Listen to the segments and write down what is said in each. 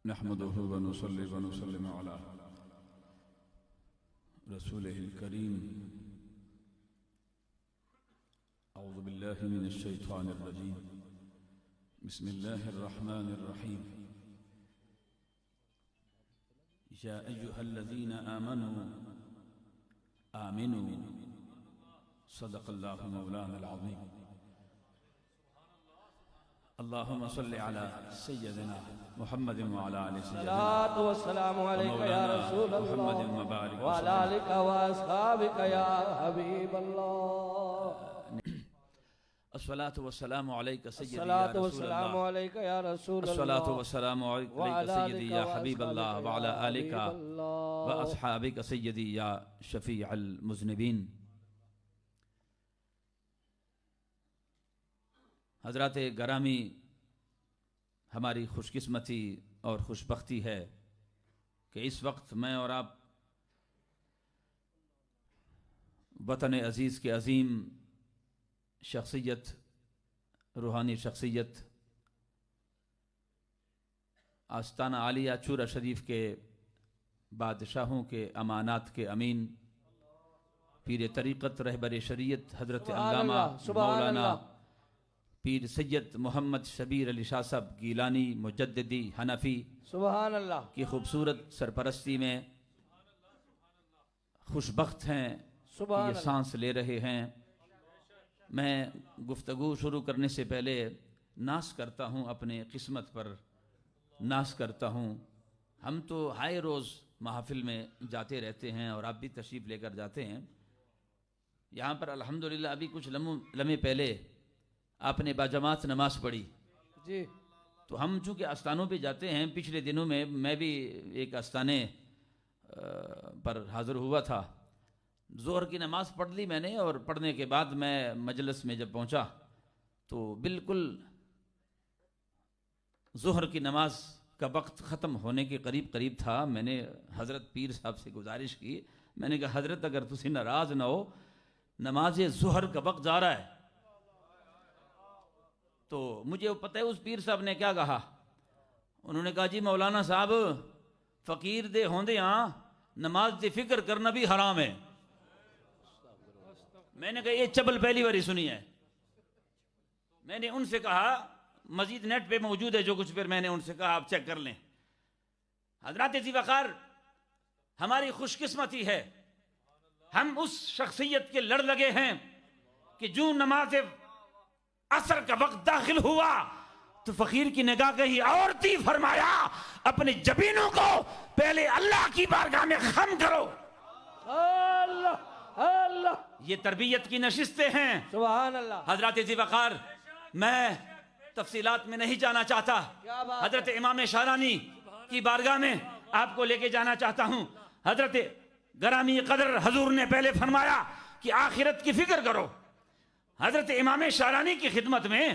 नहमदुहु व नुसल्ली व नुसल्लिमु अला रसूलिहिल करीम। अऊज़ु बिल्लाहि मिनश शैतानिर रजीम। बिस्मिल्लाहिर रहमानिर रहीम। या अय्युहल्लज़ीना आमनू आमिनू सदक़ल्लाहु मौलानाल अज़ीम। अल्लाहुम्मा सल्लि अला सय्यदिना मुहम्मदिन व अला आलि सय्यदिना। सलातु व सलामु अलैका या रसूल अल्लाह व अला आलिका व अस्हाबिका या हबीब अल्लाह। अस्सलातु व सलामु अलैका सय्यदी या सलातु व रसूल सलामु अल्लाह। अलैका या रसूल अल्लाह। अस्सलातु व सलामु अलैका सय्यदी या हबीब अल्लाह व अला आलिका व अस्हाबिका सय्यदी या शफीअल मुज़निबीन। हज़रात गरामी, हमारी खुशकिस्मती और खुशबख्ती है कि इस वक्त मैं और आप वतन अज़ीज़ के अज़ीम शख्सियत, रूहानी शख्सियत, आस्ताना आलिया चूरा शरीफ के बादशाहों के अमानात के अमीन, पीर तरीक़त रहबर शरीयत हज़रत अल्लामा मौलाना पीर सैयद मोहम्मद शबीर अली शाह साहब गीलानी मुजद्दिदी हनफी सुभान अल्लाह की खूबसूरत सरपरस्ती में खुशबख्त हैं कि ये सांस ले रहे हैं। मैं गुफ्तगू शुरू करने से पहले नाश करता हूँ, अपने किस्मत पर नाश करता हूँ। हम तो हाय रोज़ महफिल में जाते रहते हैं और आप भी तशरीफ़ लेकर जाते हैं। यहाँ पर अल्हम्दुलिल्लाह अभी कुछ लम्हे पहले आपने बाजमात नमाज पढ़ी जी। तो हम चूँकि आस्थानों पे जाते हैं, पिछले दिनों में मैं भी एक आस्थाने पर हाज़िर हुआ था। ज़ोहर की नमाज़ पढ़ ली मैंने और पढ़ने के बाद मैं मजलिस में जब पहुँचा तो बिल्कुल ज़ोहर की नमाज का वक्त ख़त्म होने के करीब करीब था। मैंने हज़रत पीर साहब से गुजारिश की, मैंने कहा हज़रत अगर तुसी नाराज़ ना हो, नमाज ज़ोहर का वक्त जा रहा है। तो मुझे पता है उस पीर साहब ने क्या कहा। उन्होंने कहा जी मौलाना साहब, फ़कीर दे होंदे नमाज की फिक्र करना भी हराम है। मैंने कहा ये चबल पहली बार ही सुनी है। मैंने उनसे कहा, मजीद नेट पे मौजूद है जो कुछ, फिर मैंने उनसे कहा आप चेक कर लें। हज़रात ज़ी वक़ार, हमारी खुशकिस्मती है, हम उस शख्सियत के लड़ लगे हैं कि जो नमाज असर का वक्त दाखिल हुआ तो फकीर की निगाह कहीं और थी, फरमाया अपने जबीनों को पहले अल्लाह की बारगाह में खम करो। अल्लाह अल्लाह, ये तरबियत की नशिस्तें हैं। सुभान अल्लाह। हज़रत ज़ी वक़ार, मैं तफसीलात में नहीं जाना चाहता। हज़रत इमाम शारानी की बारगाह में आपको लेके जाना चाहता हूँ। हज़रत गरामी कदर हजूर ने पहले फरमाया कि आखिरत की फिक्र करो। हज़रत इमाम शारानी की खिदमत में,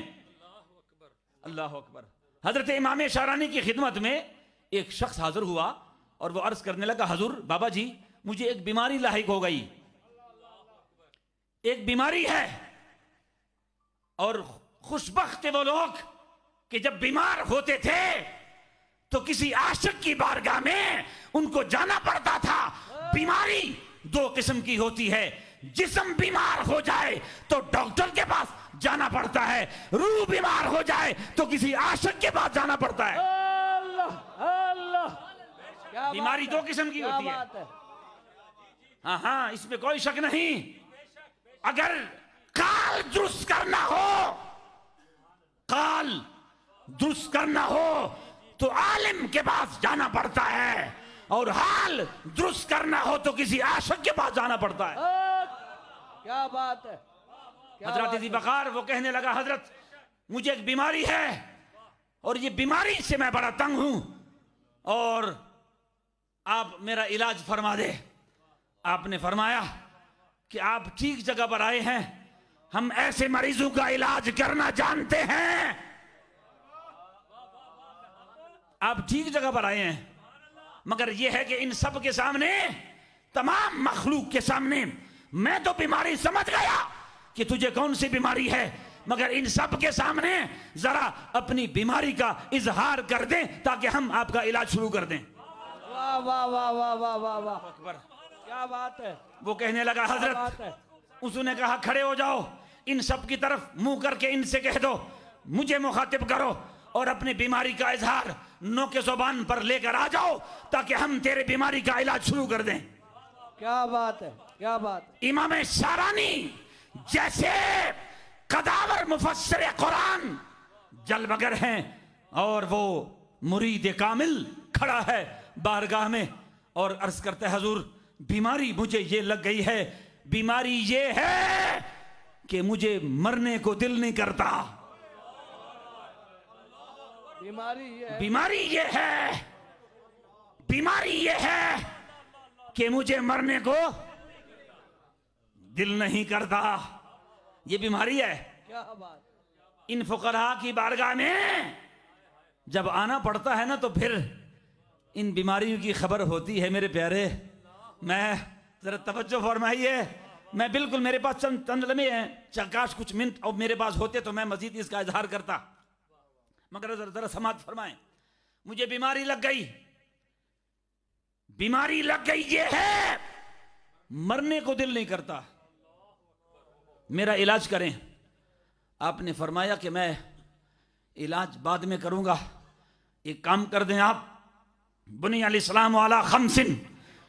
अल्लाह अकबर, हज़रत इमाम शारानी की खिदमत में एक शख्स हाजिर हुआ और वो अर्ज करने लगा, हजूर बाबा जी मुझे एक बीमारी लाहिक हो गई, एक बीमारी है। और खुशबख्त वो लोग कि जब बीमार होते थे तो किसी आशिक की बारगाह में उनको जाना पड़ता था। बीमारी दो किस्म की होती है, जिस्म बीमार हो जाए तो डॉक्टर के पास जाना पड़ता है, रूह बीमार हो जाए तो किसी आशिक के पास जाना पड़ता है। अल्लाह अल्लाह, बीमारी दो किस्म की होती है। हाँ हाँ, इसमें कोई शक नहीं। अगर काल दुरुस्त करना हो, काल दुरुस्त करना हो तो आलिम के पास जाना पड़ता है, और हाल दुरुस्त करना हो तो किसी आशिक के पास जाना पड़ता है। क्या बात है। हज़रत ज़ी वक़ार वो कहने लगा, हज़रत मुझे एक बीमारी है और ये बीमारी से मैं बड़ा तंग हूं और आप मेरा इलाज फरमा दे। आपने फरमाया कि आप ठीक जगह पर आए हैं, हम ऐसे मरीजों का इलाज करना जानते हैं। आप ठीक जगह पर आए हैं, मगर यह है कि इन सब के सामने, तमाम मखलूक के सामने मैं तो बीमारी समझ गया कि तुझे कौन सी बीमारी है, मगर इन सब के सामने जरा अपनी बीमारी का इजहार कर दें ताकि हम आपका इलाज शुरू कर दें। वाह वाह वाह वाह वाह वाह वाह, क्या बात है। वो कहने लगा हजरत, उसने कहा खड़े हो जाओ, इन सब की तरफ मुंह करके इनसे कह दो मुझे मुखातिब करो और अपनी बीमारी का इजहार नो के ज़ुबान पर लेकर आ जाओ ताकि हम तेरे बीमारी का इलाज शुरू कर दें। क्या बात है, क्या बात। इमाम शारानी जैसे कदावर मुफस्सिर कुरान जलवगर हैं और वो मुरीद कामिल खड़ा है बारगाह में और अर्ज करता है हुजूर बीमारी मुझे ये लग गई है, बीमारी ये है कि मुझे मरने को दिल नहीं करता। बीमारी ये है, बीमारी ये है कि मुझे मरने को दिल नहीं करता। ये बीमारी है। क्या बात। इन फुकरा की बारगाह में जब आना पड़ता है ना तो फिर इन बीमारियों की खबर होती है। मेरे प्यारे, मैं जरा तवज्जो फरमाइए, मैं बिल्कुल मेरे पास चंद लम्हे हैं, काश कुछ मिनट और मेरे पास होते तो मैं मजीद इसका इजहार करता, मगर जरा समात फरमाएं। मुझे बीमारी लग गई, बीमारी लग गई ये है मरने को दिल नहीं करता, मेरा इलाज करें। आपने फरमाया कि मैं इलाज बाद में करूंगा, एक काम कर दें आप, बुनी अल इस्लाम वाला खमसिन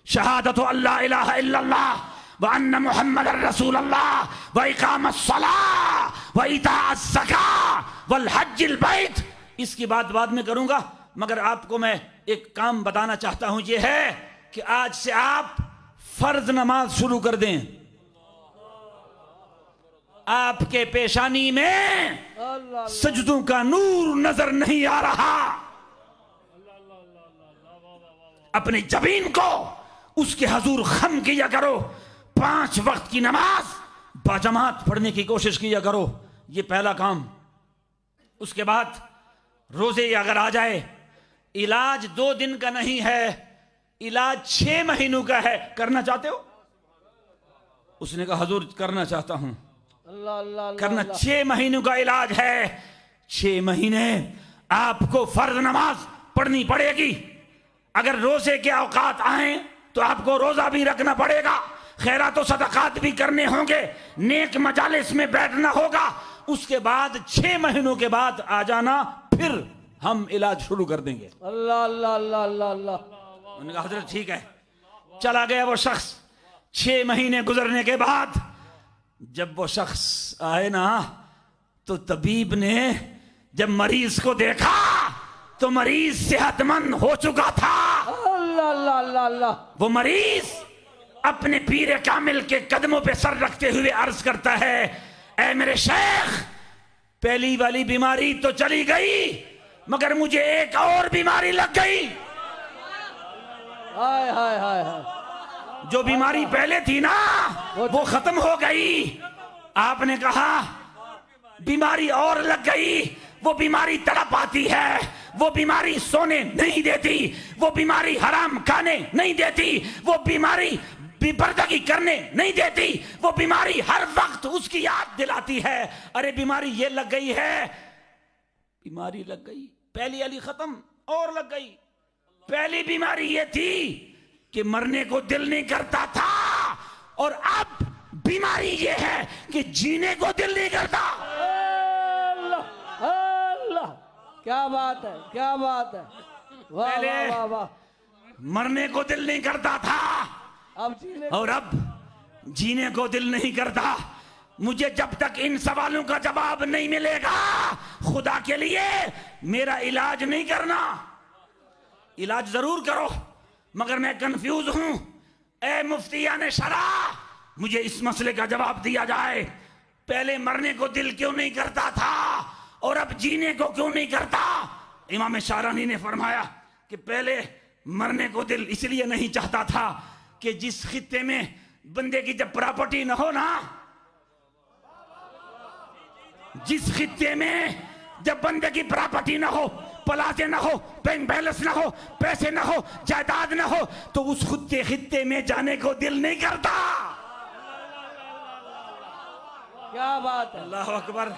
शहादतु अल्ला इलाहा इल्लल्लाह व अन्ना मुहम्मदर रसूलुल्लाह व इकामस सलाह व इताअस ज़कात वल हज्जिल बैत। इसकी बात बाद में करूंगा, मगर आपको मैं एक काम बताना चाहता हूं, ये है कि आज से आप फर्ज नमाज शुरू कर दें। आपके पेशानी में सजदों का नूर नजर नहीं आ रहा, अपने जबीन को उसके हजूर खम किया करो, 5 वक्त की नमाज बाजमात पढ़ने की कोशिश किया करो, ये पहला काम। उसके बाद रोजे अगर आ जाए, इलाज 2 दिन का नहीं है, इलाज 6 महीनों का है, करना चाहते हो? उसने कहा हजूर करना चाहता हूं। करना 6 महीनों का इलाज है, 6 महीने आपको फर्ज नमाज पढ़नी पड़ेगी। अगर रोजे के औकात आए तो आपको रोजा भी रखना पड़ेगा, खैरात और सदकात भी करने होंगे, नेक मजालिस में बैठना होगा। उसके बाद 6 महीनों के बाद आ जाना, फिर हम इलाज शुरू कर देंगे। अल्लाह अल्लाह अल्लाह अल्लाह अल्लाह। उन्होंने कहा हजरत ठीक है। चला गया वो शख्स। 6 महीने गुजरने के बाद जब वो शख्स आए ना, तो तबीब ने जब मरीज को देखा तो मरीज सेहतमंद हो चुका था। अल्लाह अल्लाह अल्लाह अल्लाह। वो मरीज अपने पीर कामिल के कदमों पे सर रखते हुए अर्ज करता है, ऐ मेरे शेख, पहली वाली बीमारी तो चली गई, मगर मुझे एक और बीमारी लग गई। हाय हाय हाय हाय। जो बीमारी पहले थी ना वो खत्म हो गई। आपने कहा बीमारी और लग गई, वो बीमारी तड़प आती है, वो बीमारी सोने नहीं देती, वो बीमारी हराम खाने नहीं देती, वो बीमारी बेपर्दगी करने नहीं देती, वो बीमारी हर वक्त उसकी याद दिलाती है। अरे बीमारी ये लग गई है, बीमारी लग गई, पहली वाली खत्म और लग गई। पहली बीमारी ये थी कि मरने को दिल नहीं करता था, और अब बीमारी ये है कि जीने को दिल नहीं करता। अल्लाह अल्लाह, क्या बात है, क्या बात है। वाह वाह वाह वाह। मरने को दिल नहीं करता था, अब जीने, और अब जीने को दिल नहीं करता। मुझे जब तक इन सवालों का जवाब नहीं मिलेगा, खुदा के लिए मेरा इलाज नहीं करना। इलाज जरूर करो, मगर मैं कंफ्यूज हूं। ए मुफ्तियाने शरा, मुझे इस मसले का जवाब दिया जाए। पहले मरने को दिल क्यों नहीं करता था और अब जीने को क्यों नहीं करता? इमाम शारानी ने फरमाया कि पहले मरने को दिल इसलिए नहीं चाहता था कि जिस खित्ते में बंदे की जब प्रॉपर्टी न हो ना, जिस खित्ते में जब बंदे की प्रॉपर्टी न हो, प्लाटे न हो, बैंक बैलेंस न हो, पैसे न हो, जायदाद न हो, तो उस खित्ते में जाने को दिल नहीं करता। क्या बात है। अल्लाह अकबर।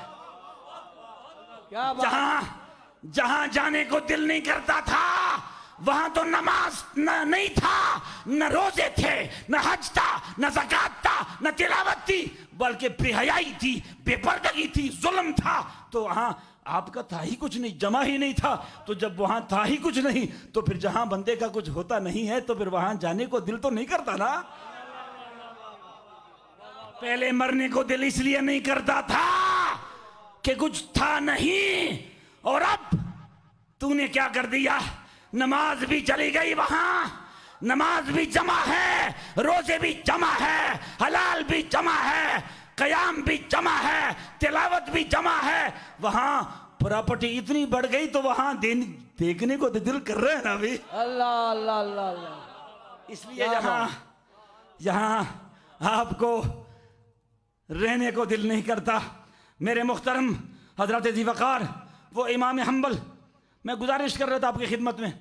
क्या बात। जहां जाने को दिल नहीं करता था वहां तो नमाज नहीं था, न रोजे थे, न हज था, न ज़कात था, न तिलावत थी, बल्कि बेहयाई थी, बेपर्दगी थी, जुल्म था। तो वहां आपका था ही कुछ नहीं, जमा ही नहीं था। तो जब वहां था ही कुछ नहीं, तो फिर जहां बंदे का कुछ होता नहीं है तो फिर वहां जाने को दिल तो नहीं करता ना। पहले मरने को दिल इसलिए नहीं करता था कि कुछ था नहीं, और अब तूने क्या कर दिया, नमाज भी चली गई वहां, नमाज भी जमा है, रोजे भी जमा है, हलाल भी जमा है, कयाम भी जमा है, तिलावत भी जमा है। वहां प्रॉपर्टी इतनी बढ़ गई तो वहां देखने को दिल कर रहे हैं ना अभी। अल्लाह अल्लाह अल्लाह अल्लाह। इसलिए यहां आपको रहने को दिल नहीं करता। मेरे मुख्तरम हजरत ज़ी वक़ार वो इमाम हम्बल, मैं गुजारिश कर रहा था आपकी खिदमत में,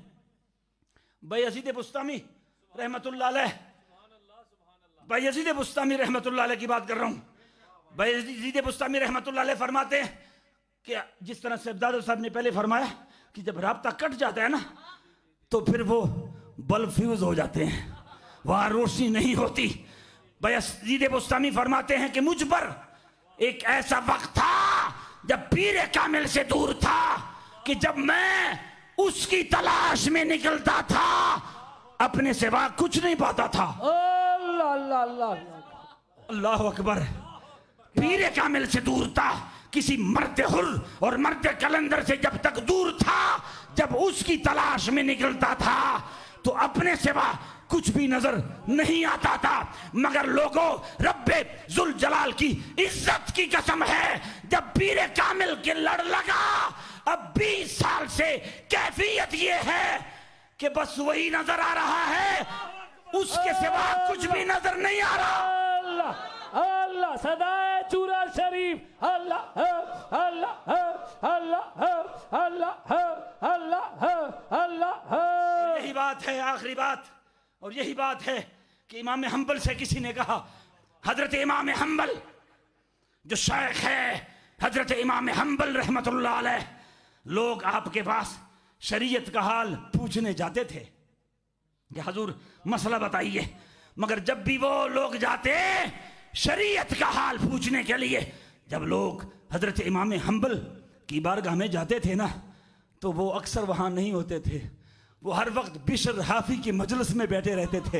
बायज़ीद बुस्तामी रहमतुल्लाह अलैह, बायज़ीद बुस्तामी रहमतुल्लाह अलैह की बात कर रहा हूँ। बायज़ीद बुस्तामी रहमतुल्लाह अलैह फरमाते हैं कि जिस तरह से अब्दाद साहब ने पहले फरमाया कि जब राब्ता कट जाता है ना तो फिर वो बल्ब फ्यूज हो जाते हैं, वहाँ रोशनी नहीं होती। बायज़ीद बुस्तामी फरमाते हैं कि मुझ पर एक ऐसा वक्त था जब पीर कामिल से दूर था कि जब मैं उसकी तलाश में निकलता था अपने सिवा कुछ नहीं पाता था। अल्लाह अल्लाह अल्लाह अल्लाह अकबर। पीर कामिल से दूर था, किसी मर्द हुर और मर्द कलंदर से जब तक दूर था, जब उसकी तलाश में निकलता था तो अपने सिवा कुछ भी नजर नहीं आता था। मगर लोगों, रब्बे जुल जलाल की इज्जत की कसम है, जब पीर कामिल के लड़ लगा अब 20 साल से कैफियत ये है कि बस वही नजर आ रहा है, उसके सिवा कुछ भी नजर नहीं आ रहा। अल्लाह अल्लाह सदाए चूरा शरीफ। अल्लाह अल्लाह अल्लाह अल्लाह अल्लाह अल्लाह। यही बात है, आखिरी बात, और यही बात है कि इमाम हम्बल से किसी ने कहा, हजरत इमाम हम्बल जो शेख है, हजरत इमाम हम्बल रहमतुल्लाह अलैह, लोग आपके पास शरीयत का हाल पूछने जाते थे कि हुजूर मसला बताइए, मगर जब भी वो लोग जाते शरीयत का हाल पूछने के लिए, जब लोग हजरत इमाम हम्बल की बारगाह में जाते थे ना तो वो अक्सर वहां नहीं होते थे, वो हर वक्त बिशर हाफी की मजलिस में बैठे रहते थे,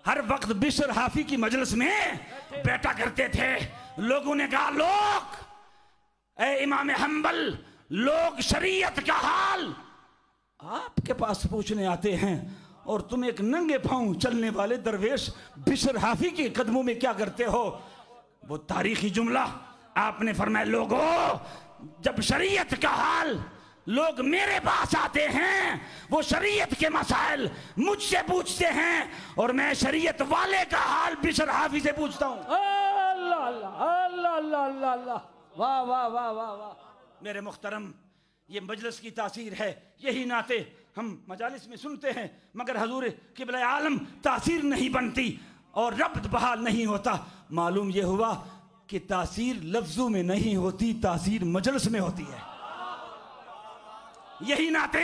हर वक्त बिशर हाफी की मजलिस में बैठा करते थे। लोगों ने कहा, लोग ए इमाम हम्बल, लोग शरीयत का हाल आपके पास पूछने आते हैं और तुम एक नंगे पांव चलने वाले दरवेश बिशर हाफी के कदमों में क्या करते हो। वो तारीखी जुमला आपने फरमाया, लोगों जब शरीयत का हाल लोग मेरे पास आते हैं, वो शरीयत के मसाइल मुझसे पूछते हैं और मैं शरीयत वाले का हाल बिशर हाफी से पूछता हूं। अल्लाह अल्लाह अल्लाह अल्लाह अल्लाह। वाह वाह वाह वाह वाह। मेरे मुख्तरम, ये मजलिस की तासीर है, यही नाते हम मजालिस में सुनते हैं मगर हजूर किबला आलम तासीर नहीं बनती और रब्त बहाल नहीं होता। मालूम ये हुआ कि तासीर लफ्जों में नहीं होती, तासीर मजलिस में होती है। यही नाते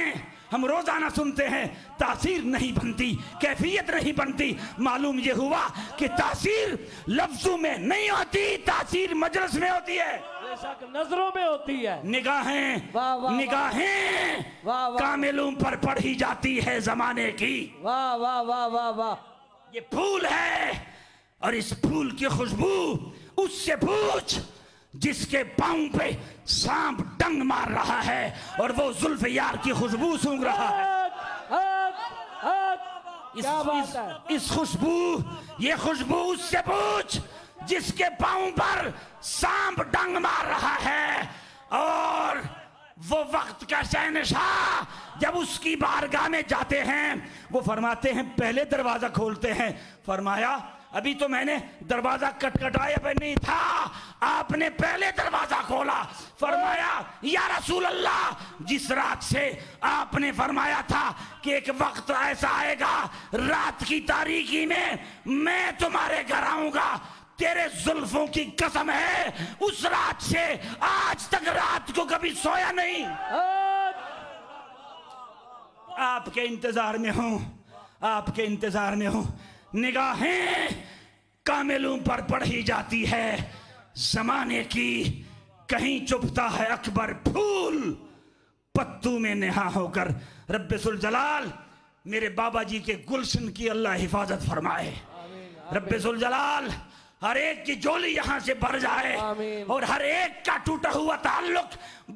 हम रोजाना सुनते हैं, तासीर नहीं बनती, कैफियत नहीं बनती। मालूम ये हुआ कि तासीर लफ्जों में नहीं होती, तासीर मजलिस में होती है, बेशक नजरों में होती है। निगाहें वाह, वाह, निगाहें वाह, वाह। कामिलों पर पढ़ी जाती है जमाने की। वाह वाह वाह वाह वाह। ये फूल है और इस फूल की खुशबू उससे पूछ जिसके पांव पे सांप डंग मार रहा है और वो जुल्फ यार की खुशबू सूंघ रहा है। इस खुशबू, ये खुशबू उससे पूछ जिसके पांव पर सांप डंग मार रहा है। और वो वक्त का शहंशाह जब उसकी बारगाह में जाते हैं, वो फरमाते हैं, पहले दरवाजा खोलते हैं, फरमाया अभी तो मैंने दरवाजा खटखटाया पे नहीं था, आपने पहले दरवाजा खोला। फरमाया, या रसूल अल्लाह, जिस रात से आपने फरमाया था कि एक वक्त ऐसा आएगा रात की तारीकी में मैं तुम्हारे घर आऊंगा, तेरे जुल्फों की कसम है, उस रात से आज तक रात को कभी सोया नहीं। आपके इंतजार में हूं, आपके इंतजार में हूं। निगाहें कामिलों पर पढ़ी जाती है जमाने की, कहीं चुभता है अकबर फूल पत्तू में नेहा होकर। रब्बुल जलाल मेरे बाबा जी के गुलशन की अल्लाह हिफाजत फरमाए। रब्बुल जलाल हर एक की झोली यहां से भर जाए और हर एक का टूटा हुआ ताल्लुक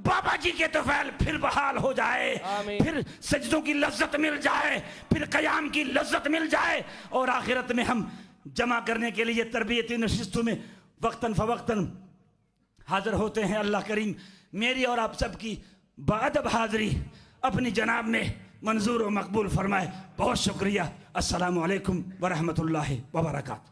बाबा जी के तफैल फिर बहाल हो जाए, फिर सजदों की लज्जत मिल जाए, फिर कयाम की लज्जत मिल जाए और आखिरत में हम जमा करने के लिए तरबियती नशिस्तों में वक्तन फवक्तन हाजिर होते हैं। अल्लाह करीम मेरी और आप सबकी बाअदब हाजिरी अपनी जनाब में मंजूर व मकबूल फरमाए। बहुत शुक्रिया। अस्सलामु अलैकुम व रहमतुल्लाहि व बरकातहू।